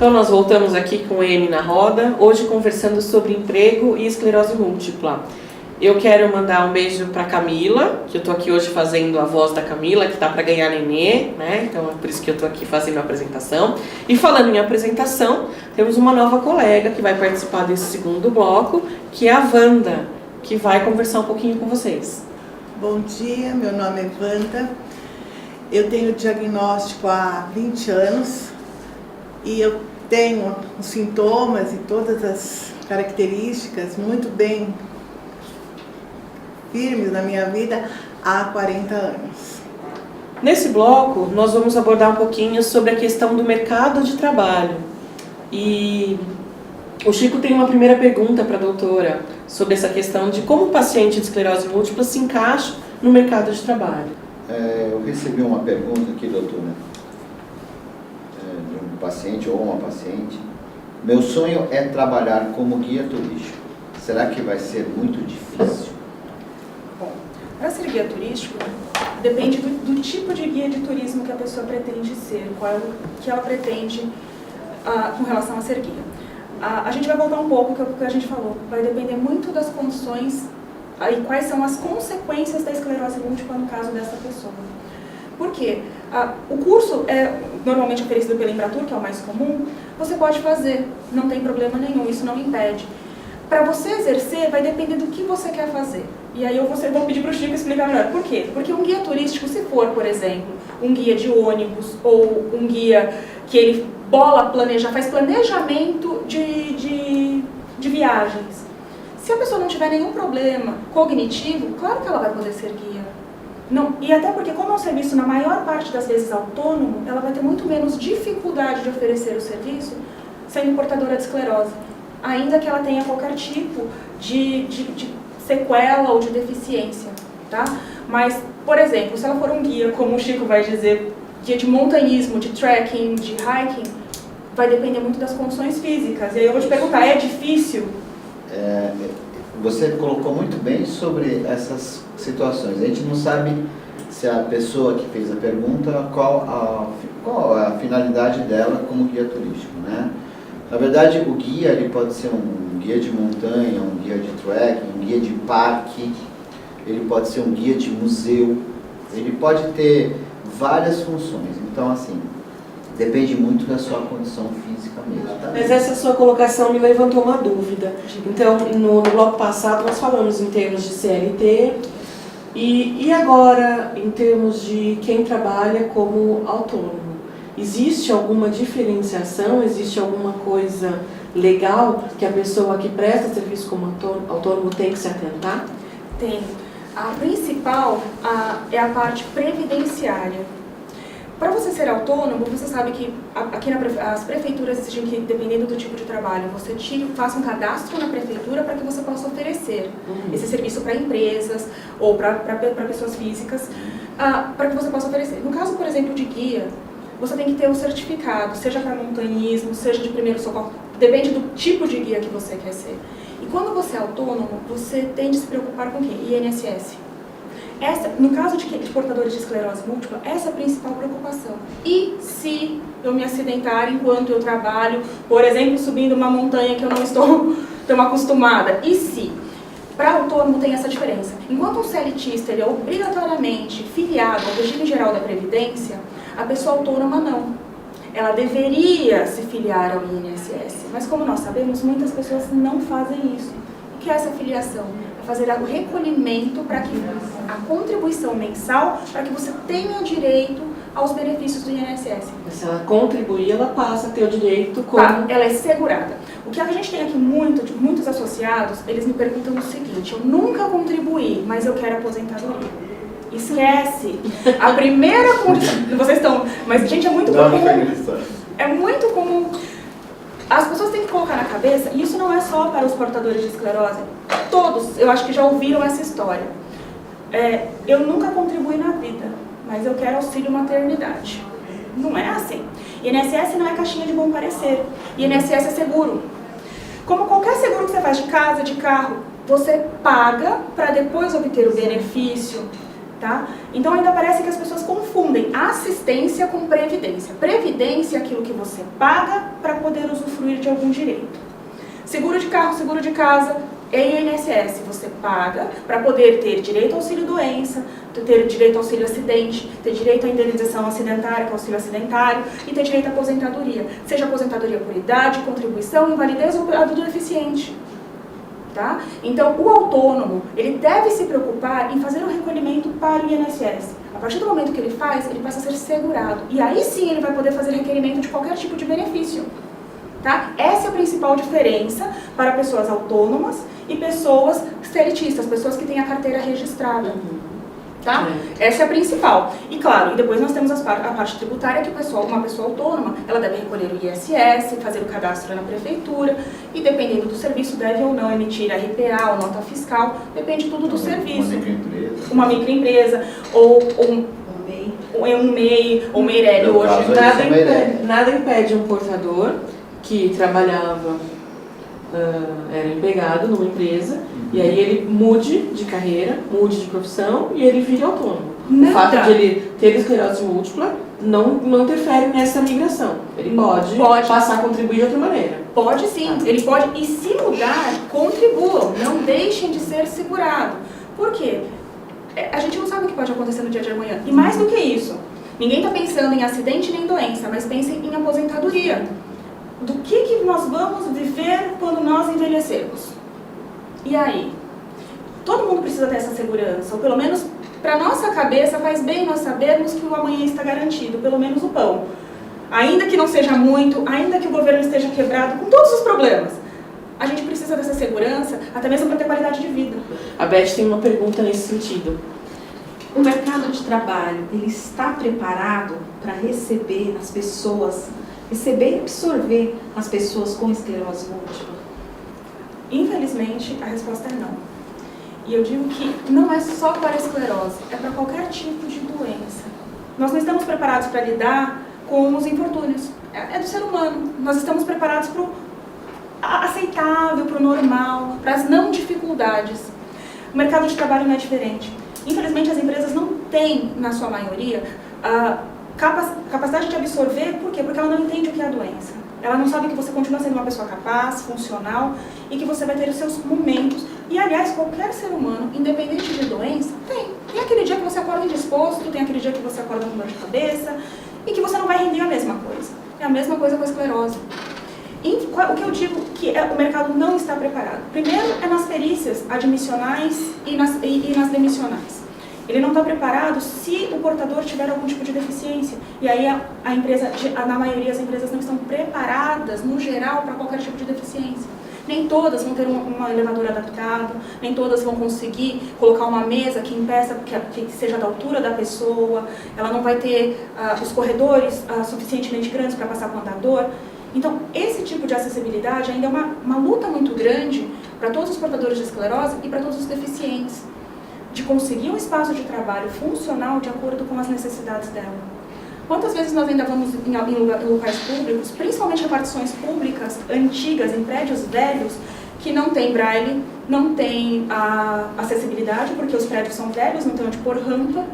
Então nós voltamos aqui com o EM na roda, hoje conversando sobre emprego e esclerose múltipla. Eu quero mandar um beijo para Camila, que eu tô aqui hoje fazendo a voz da Camila, que tá para ganhar nenê, né? Então é por isso que eu tô aqui fazendo a apresentação. E falando em apresentação, temos uma nova colega que vai participar desse segundo bloco, que é a Wanda, que vai conversar um pouquinho com vocês. Bom dia, meu nome é Wanda. Eu tenho diagnóstico há 20 anos e eu tenho os sintomas e todas as características muito bem firmes na minha vida há 40 anos. Nesse bloco, nós vamos abordar um pouquinho sobre a questão do mercado de trabalho. E o Chico tem uma primeira pergunta para a doutora sobre essa questão de como o paciente de esclerose múltipla se encaixa no mercado de trabalho. Eu recebi uma pergunta aqui, doutora, de um paciente ou uma paciente. Meu sonho é trabalhar como guia turístico. Será que vai ser muito difícil? Bom, para ser guia turístico, depende do tipo de guia de turismo que a pessoa pretende ser, qual que ela pretende com relação a ser guia. A gente vai voltar um pouco ao que a gente falou, vai depender muito das condições e quais são as consequências da esclerose múltipla no caso dessa pessoa. Por quê? O curso é normalmente oferecido pela Embratur, que é o mais comum, você pode fazer, não tem problema nenhum, isso não impede. Para você exercer, vai depender do que você quer fazer. E aí eu vou pedir para o Chico explicar melhor. Por quê? Porque um guia turístico, se for, por exemplo, um guia de ônibus ou um guia que ele faz planejamento de viagens. Se a pessoa não tiver nenhum problema cognitivo, claro que ela vai poder ser guia. Não, e até porque, como é um serviço, na maior parte das vezes autônomo, ela vai ter muito menos dificuldade de oferecer o serviço sendo portadora de esclerose. Ainda que ela tenha qualquer tipo de sequela ou de deficiência, tá? Mas, por exemplo, se ela for um guia, como o Chico vai dizer, guia de montanhismo, de trekking, de hiking, vai depender muito das condições físicas. E aí eu vou te perguntar, é difícil? Você colocou muito bem sobre essas situações. A gente não sabe se a pessoa que fez a pergunta, qual a finalidade dela como guia turístico, né? Na verdade, o guia ele pode ser um guia de montanha, um guia de trekking, um guia de parque, ele pode ser um guia de museu, ele pode ter várias funções. Então, assim, depende muito da sua condição física mesmo. Tá? Mas essa sua colocação me levantou uma dúvida. Então, no bloco passado, nós falamos em termos de CLT e agora em termos de quem trabalha como autônomo. Existe alguma diferenciação, existe alguma coisa legal que a pessoa que presta serviço como autônomo tem que se atentar? Tem. A principal é a parte previdenciária. Para você ser autônomo, você sabe que aqui as prefeituras exigem que, dependendo do tipo de trabalho, você faça um cadastro na prefeitura para que você possa oferecer esse serviço para empresas ou para pessoas físicas, para que você possa oferecer. No caso, por exemplo, de guia, você tem que ter um certificado, seja para montanhismo, seja de primeiro socorro, depende do tipo de guia que você quer ser. E quando você é autônomo, você tem de se preocupar com o quê? INSS. No caso de portadores de esclerose múltipla, essa é a principal preocupação. E se eu me acidentar enquanto eu trabalho, por exemplo, subindo uma montanha que eu não estou tão acostumada? E se? Para autônomo tem essa diferença. Enquanto um CLTista ele é obrigatoriamente filiado ao regime geral da Previdência, a pessoa autônoma não. Ela deveria se filiar ao INSS, mas como nós sabemos, muitas pessoas não fazem isso. O que é essa filiação? É fazer o recolhimento para que a contribuição mensal, para que você tenha direito aos benefícios do INSS. Se ela contribuir, ela passa a ter o direito como... Ela é segurada. O que a gente tem aqui muitos associados, eles me perguntam o seguinte: eu nunca contribuí, mas eu quero aposentadoria. Esquece. A primeira condição... Vocês estão... Mas, gente, é muito comum. É muito comum. As pessoas têm que colocar na cabeça, e isso não é só para os portadores de esclerose. Todos, eu acho que já ouviram essa história. Eu nunca contribuí na vida, mas eu quero auxílio maternidade. Não é assim. INSS não é caixinha de bom parecer. INSS é seguro. Como qualquer seguro que você faz de casa, de carro, você paga para depois obter o benefício Tá? Então ainda parece que as pessoas confundem assistência com previdência. Previdência é aquilo que você paga para poder usufruir de algum direito. Seguro de carro, seguro de casa, INSS, você paga para poder ter direito ao auxílio-doença, ter direito ao auxílio-acidente, ter direito à indenização acidentária, que é o auxílio acidentário, e ter direito à aposentadoria. Seja aposentadoria por idade, contribuição, invalidez ou do deficiente. Tá? Então, o autônomo, ele deve se preocupar em fazer o recolhimento para o INSS. A partir do momento que ele faz, ele passa a ser segurado. E aí sim ele vai poder fazer requerimento de qualquer tipo de benefício. Tá? Essa é a principal diferença para pessoas autônomas e pessoas seletistas, pessoas que têm a carteira registrada. Tá? Essa é a principal. E claro, e depois nós temos a parte tributária, que uma pessoa autônoma, ela deve recolher o ISS, fazer o cadastro na prefeitura, e dependendo do serviço, deve ou não emitir a RPA ou nota fiscal, depende tudo do serviço. Uma microempresa, ou um MEI, ou MEI hoje. Nada impede um portador que trabalhava, era empregado numa empresa, e aí ele mude de carreira, mude de profissão e ele vire autônomo. O fato de ele ter esclerose múltipla não interfere nessa migração. Ele pode passar a contribuir de outra maneira. Pode sim, ele pode, e se mudar, contribuam, não deixem de ser segurado. Por quê? A gente não sabe o que pode acontecer no dia de amanhã. E mais do que isso, ninguém está pensando em acidente nem doença, mas pensem em aposentadoria. Do que nós vamos viver quando nós envelhecermos? E aí? Todo mundo precisa ter essa segurança, ou pelo menos para nossa cabeça faz bem nós sabermos que o amanhã está garantido, pelo menos o pão. Ainda que não seja muito, ainda que o governo esteja quebrado, com todos os problemas, a gente precisa dessa segurança, até mesmo para ter qualidade de vida. A Beth tem uma pergunta nesse sentido. O mercado de trabalho, ele está preparado para receber as pessoas, receber e absorver as pessoas com esclerose múltipla? Infelizmente, a resposta é não. E eu digo que não é só para a esclerose, é para qualquer tipo de doença. Nós não estamos preparados para lidar com os infortúnios. É do ser humano. Nós estamos preparados para o aceitável, para o normal, para as não dificuldades. O mercado de trabalho não é diferente. Infelizmente, as empresas não têm, na sua maioria, a capacidade de absorver. Por quê? Porque ela não entende o que é a doença. Ela não sabe que você continua sendo uma pessoa capaz, funcional, e que você vai ter os seus momentos. E, aliás, qualquer ser humano, independente de doença, tem. Tem aquele dia que você acorda indisposto, tem aquele dia que você acorda com dor de cabeça, e que você não vai render a mesma coisa. É a mesma coisa com a esclerose. E o que eu digo que o mercado não está preparado? Primeiro é nas perícias admissionais e nas demissionais. Ele não está preparado se o portador tiver algum tipo de deficiência. E aí a empresa, na maioria as empresas não estão preparadas, no geral, para qualquer tipo de deficiência. Nem todas vão ter um elevador adaptado, nem todas vão conseguir colocar uma mesa que impeça, que seja da altura da pessoa, ela não vai ter os corredores suficientemente grandes para passar com o andador. Então, esse tipo de acessibilidade ainda é uma luta muito grande para todos os portadores de esclerose e para todos os deficientes, de conseguir um espaço de trabalho funcional de acordo com as necessidades dela. Quantas vezes nós ainda vamos em locais públicos, principalmente repartições públicas antigas, em prédios velhos, que não tem braille, não tem acessibilidade, porque os prédios são velhos, não tem onde pôr rampa,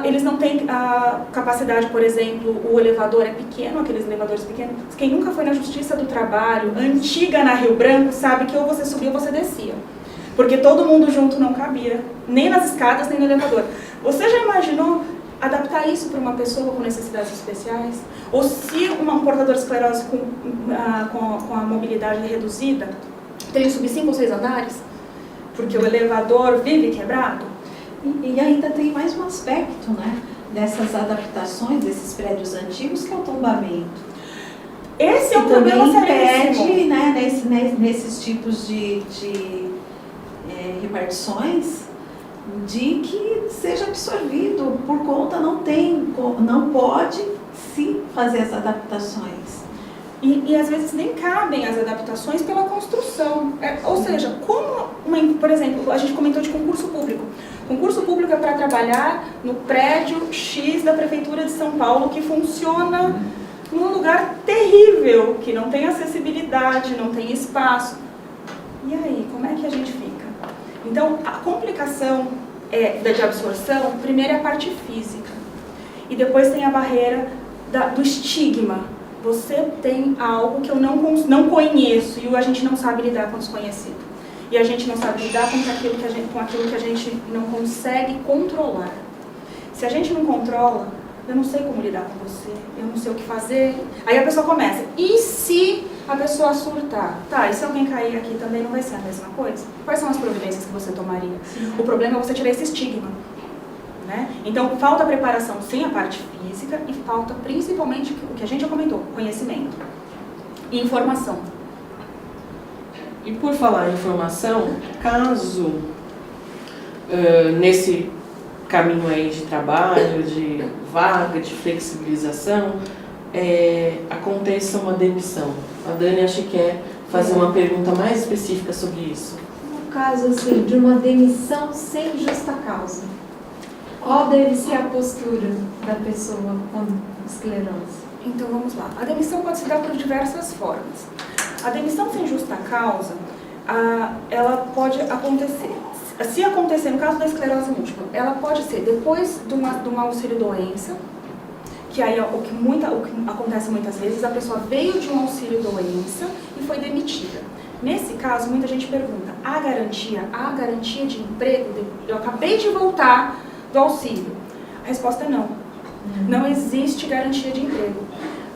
eles não têm a capacidade, por exemplo, o elevador é pequeno, aqueles elevadores pequenos. Quem nunca foi na Justiça do Trabalho, antiga na Rio Branco, sabe que ou você subia ou você descia. Porque todo mundo junto não cabia, nem nas escadas, nem no elevador. Você já imaginou adaptar isso para uma pessoa com necessidades especiais? Ou se um portador de esclerose com a mobilidade reduzida, tem que subir 5 ou 6 andares? Porque o elevador vive quebrado? E ainda tem mais um aspecto, né, dessas adaptações desses prédios antigos, que é o tombamento. Esse é um problema seríssimo. Impede, né, nesses tipos de repartições, de que seja absorvido, por conta não pode se fazer as adaptações. E às vezes nem cabem as adaptações pela construção. Ou seja, por exemplo, a gente comentou de concurso público. Concurso público é para trabalhar no prédio X da Prefeitura de São Paulo, que funciona num lugar terrível, que não tem acessibilidade, não tem espaço. E aí, como é que a gente fica? Então, a complicação de absorção, primeiro é a parte física. E depois tem a barreira do estigma. Você tem algo que eu não conheço e a gente não sabe lidar com o desconhecido. E a gente não sabe lidar com aquilo que a gente não consegue controlar. Se a gente não controla, eu não sei como lidar com você, eu não sei o que fazer. Aí a pessoa começa, e se a pessoa surtar? Tá, e se alguém cair aqui também não vai ser a mesma coisa? Quais são as providências que você tomaria? O problema é você tirar esse estigma. Né? Então, falta preparação, sim, a parte física, e falta principalmente o que a gente já comentou, conhecimento e informação. E por falar em informação, caso nesse caminho aí de trabalho, de vaga, de flexibilização, aconteça uma demissão. A Dani acho que quer fazer uma pergunta mais específica sobre isso. No caso assim, de uma demissão sem justa causa, qual deve ser a postura da pessoa com esclerose? Então vamos lá. A demissão pode se dar por diversas formas. A demissão sem justa causa, ela pode acontecer. Se acontecer no caso da esclerose múltipla, ela pode ser depois de uma auxílio-doença, que aí o que acontece muitas vezes, a pessoa veio de um auxílio-doença e foi demitida. Nesse caso, muita gente pergunta, há garantia de emprego? Eu acabei de voltar do auxílio. A resposta é não. Não existe garantia de emprego.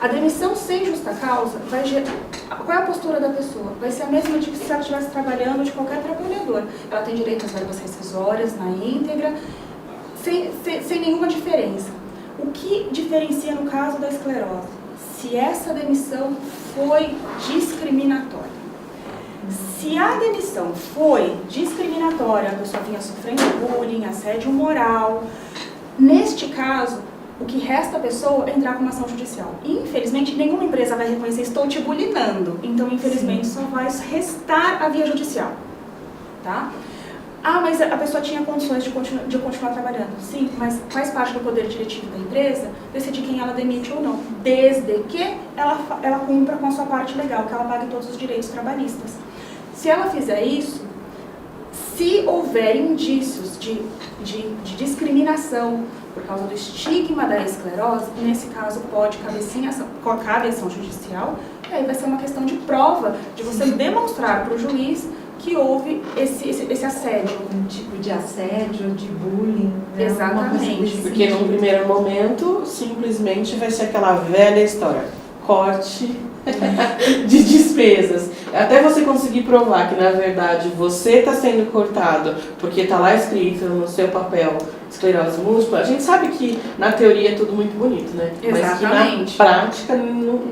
A demissão sem justa causa vai gerar... Qual é a postura da pessoa? Vai ser a mesma de que se ela estivesse trabalhando de qualquer trabalhador. Ela tem direito às verbas rescisórias, na íntegra, sem nenhuma diferença. O que diferencia no caso da esclerose? Se essa demissão foi discriminatória. Se a demissão foi discriminatória, a pessoa vinha sofrendo bullying, assédio moral, neste caso, o que resta a pessoa é entrar com uma ação judicial. E, infelizmente, nenhuma empresa vai reconhecer estou te bullyingando. Então, infelizmente, só vai restar a via judicial. Tá? Ah, mas a pessoa tinha condições de continuar trabalhando. Sim, mas faz parte do poder diretivo da empresa decidir quem ela demite ou não. Desde que ela cumpra com a sua parte legal, que ela pague todos os direitos trabalhistas. Se ela fizer isso, se houver indícios de discriminação por causa do estigma da esclerose, nesse caso cabe ação judicial, e aí vai ser uma questão de prova, de você demonstrar para o juiz que houve esse assédio. Um tipo de assédio, de bullying. Né? Exatamente. Porque num primeiro momento, simplesmente vai ser aquela velha história. Corte de despesas. Até você conseguir provar que, na verdade, você está sendo cortado porque está lá escrito no seu papel esclerose múltipla, a gente sabe que na teoria é tudo muito bonito, né? Exatamente. Mas que na prática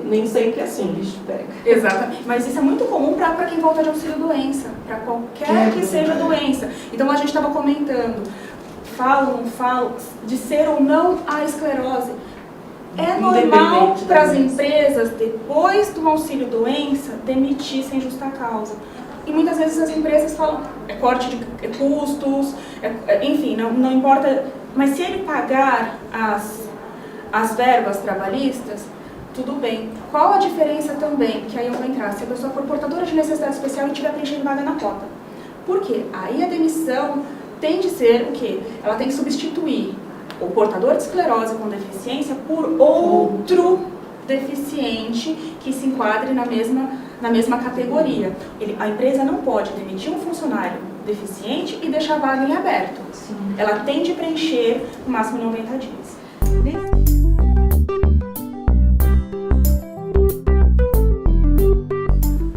nem sempre é assim. O bicho pega. Exatamente. Mas isso é muito comum para quem volta de auxílio-doença, para qualquer que seja a doença. Então a gente estava comentando, falo, não falo, de ser ou não a esclerose. É normal para as empresas, depois do auxílio-doença, demitir sem justa causa. E muitas vezes as empresas falam, corte de custos, enfim, não importa. Mas se ele pagar as verbas trabalhistas, tudo bem. Qual a diferença também, que aí eu vou entrar, se a pessoa for portadora de necessidade especial e estiver preenchendo vaga na cota? Por quê? Aí a demissão tem de ser o quê? Ela tem que substituir o portador de esclerose com deficiência por outro deficiente que se enquadre na mesma categoria. A empresa não pode demitir um funcionário deficiente e deixar a vaga em aberto. Sim. Ela tem de preencher no máximo 90 dias.